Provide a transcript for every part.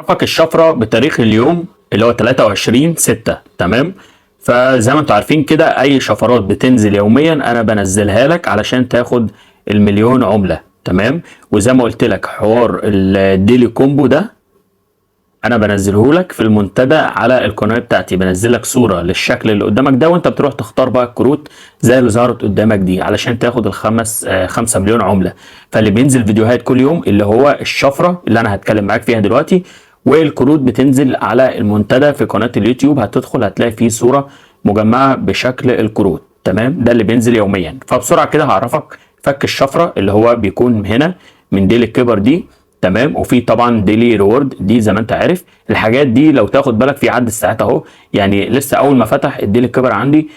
عرفك الشفرة بتاريخ اليوم اللي هو 23/6. تمام. فزي ما انتوا عارفين كده اي شفرات بتنزل يوميا انا بنزلها لك علشان تاخد المليون عملة. تمام. وزي ما قلت لك حوار الديلي كومبو ده انا بنزله لك في المنتدى على القناه بتاعتي، بنزل لك صوره للشكل اللي قدامك ده وانت بتروح تختار بقى الكروت زي اللي ظهرت قدامك دي علشان تاخد الخمس 5 مليون عمله. فاللي بينزل فيديوهات كل يوم اللي هو الشفره اللي انا هتكلم معاك فيها دلوقتي، والكروت بتنزل على المنتدى في قناه اليوتيوب، هتدخل هتلاقي فيه صوره مجمعه بشكل الكروت. تمام. ده اللي بينزل يوميا. فبسرعه كده هعرفك فك الشفره اللي هو بيكون هنا من ديل الكبر دي. تمام. وفي طبعا ديلي ريورد دي زي ما انت عارف. الحاجات دي لو تاخد بالك في عد الساعات اهو، يعني لسه اول ما فتح الديلي الكبر عندي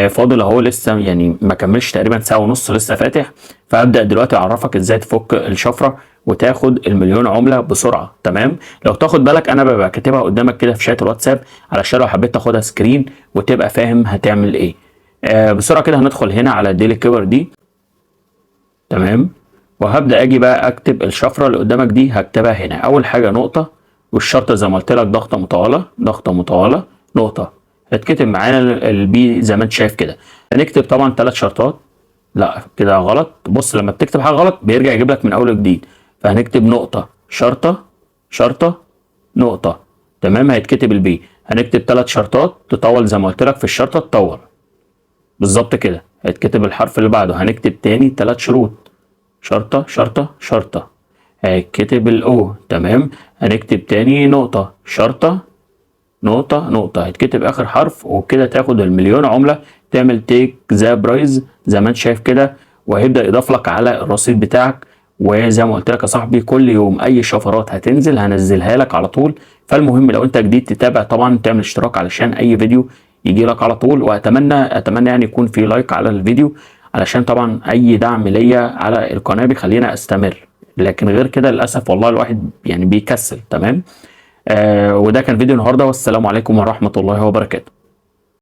فاضل اهو لسه، يعني ما كملش تقريبا ساعه ونص لسه فاتح. فابدا دلوقتي اعرفك ازاي تفك الشفره وتاخد المليون عمله بسرعه. تمام. لو تاخد بالك انا ببقى كاتبها قدامك كده في شات الواتساب علشان لو حبيت تاخدها سكرين وتبقى فاهم هتعمل ايه. بسرعه كده هندخل هنا على الديلي الكبر دي. تمام. وهبدا اجي بقى اكتب الشفره اللي قدامك دي، هكتبها هنا اول حاجه نقطه، والشرطه زي ما قلت لك ضغطه مطوله ضغطه مطوله نقطه. هتكتب معانا البي زي ما انت شايف كده. هنكتب طبعا 3 شرطات. لا كده غلط. بص لما بتكتب حاجه غلط بيرجع يجيب لك من اول وجديد. فهنكتب نقطه شرطه شرطه نقطه. تمام. هيتكتب البي. هنكتب 3 شرطات تطول زي ما قلت لك في الشرطه تطول بالظبط كده. هيتكتب الحرف اللي بعده. هنكتب تاني 3 شروط شرطة شرطة شرطة. هيتكتب الأو. تمام. هنكتب تاني نقطة شرطة نقطة نقطة. هيتكتب آخر حرف وكده تاخد المليون عملة. تعمل تيك ذا برايز زي ما انت شايف كده، وهيبدأ يضاف لك على الرصيد بتاعك. وزي ما قلت لك يا صاحبي كل يوم أي شفرات هتنزل هنزلها لك على طول. فالمهم لو انت جديد تتابع طبعا تعمل اشتراك علشان أي فيديو يجي لك على طول. وأتمنى يعني يكون في لايك على الفيديو علشان طبعا اي دعم ليا على القناه بيخلينا استمر. لكن غير كده للاسف والله الواحد يعني بيكسل. تمام. وده كان فيديو النهارده، والسلام عليكم ورحمه الله وبركاته.